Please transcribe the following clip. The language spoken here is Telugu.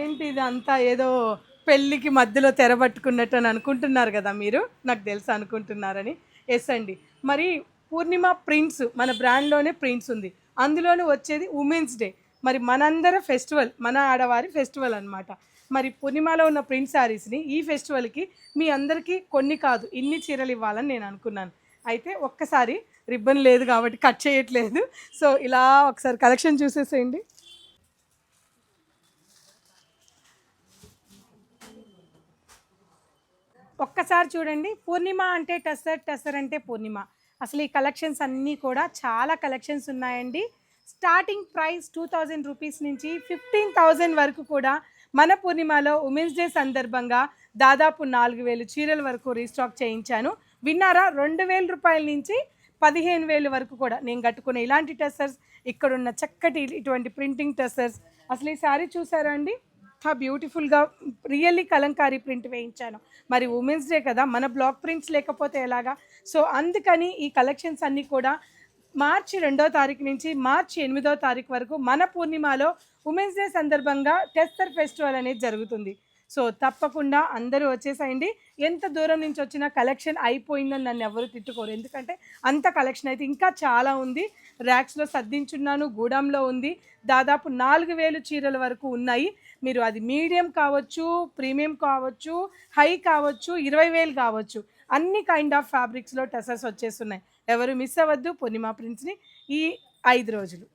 ఏంటి ఇదంతా ఏదో పెళ్ళికి మధ్యలో తెరబట్టుకున్నట్టు అని అనుకుంటున్నారు కదా మీరు, నాకు తెలుసు అనుకుంటున్నారని. ఎస్ అండి. మరి పూర్ణిమ ప్రింట్స్ మన బ్రాండ్లోనే ప్రింట్స్ ఉంది, అందులోనూ వచ్చేది ఉమెన్స్ డే. మరి మనందర ఫెస్టివల్, మన ఆడవారి ఫెస్టివల్ అనమాట. మరి పూర్ణిమలో ఉన్న ప్రింట్ శారీస్ని ఈ ఫెస్టివల్కి మీ అందరికీ కొన్ని కాదు ఇన్ని చీరలు ఇవ్వాలని నేను అనుకున్నాను. అయితే ఒక్కసారి రిబ్బన్ లేదు కాబట్టి కట్ చేయట్లేదు. సో ఇలా ఒకసారి కలెక్షన్ చూసేసేయండి. ఒక్కసారి చూడండి, పూర్ణిమ అంటే టసర్, టసర్ అంటే పూర్ణిమ. అసలు ఈ కలెక్షన్స్ అన్నీ కూడా చాలా కలెక్షన్స్ ఉన్నాయండి. స్టార్టింగ్ ప్రైస్ 2000 రూపీస్ నుంచి 15,000 వరకు కూడా మన పూర్ణిమలో ఉమెన్స్ డే సందర్భంగా దాదాపు 4000 చీరల వరకు రీస్టాక్ చేయించాను. విన్నారా? 2000 రూపాయల నుంచి 15,000 వరకు కూడా నేను కట్టుకునే ఇలాంటి టెసర్స్, ఇక్కడున్న చక్కటి ఇటువంటి ప్రింటింగ్ టెసర్స్. అసలు ఈ శారీ చూసారా అండి, బ్యూటిఫుల్గా రియల్లీ కలంకారీ ప్రింట్ వేయించాను. మరి ఉమెన్స్ డే కదా, మన బ్లాక్ ప్రింట్స్ లేకపోతే ఎలాగా? సో అందుకని ఈ కలెక్షన్స్ అన్నీ కూడా మార్చి 2వ తారీఖు నుంచి మార్చి 8వ తారీఖు వరకు మన పూర్ణిమలో ఉమెన్స్ డే సందర్భంగా టెస్టర్ ఫెస్టివల్ అనేది జరుగుతుంది. సో తప్పకుండా అందరూ వచ్చేసేయండి. ఎంత దూరం నుంచి వచ్చినా కలెక్షన్ అయిపోయిందని నన్ను ఎవరు తిట్టుకోరు, ఎందుకంటే అంత కలెక్షన్ అయితే ఇంకా చాలా ఉంది. ర్యాక్స్లో సర్దించున్నాను, గూడంలో ఉంది. దాదాపు 4000 చీరల వరకు ఉన్నాయి. మీరు అది మీడియం కావచ్చు, ప్రీమియం కావచ్చు, హై కావచ్చు, 20,000 కావచ్చు, అన్ని కైండ్ ఆఫ్ ఫ్యాబ్రిక్స్లో టెసర్స్ వచ్చేస్తున్నాయి. ఎవరు మిస్ అవ్వద్దు పూర్ణిమ ప్రింట్స్ని ఈ 5 రోజులు.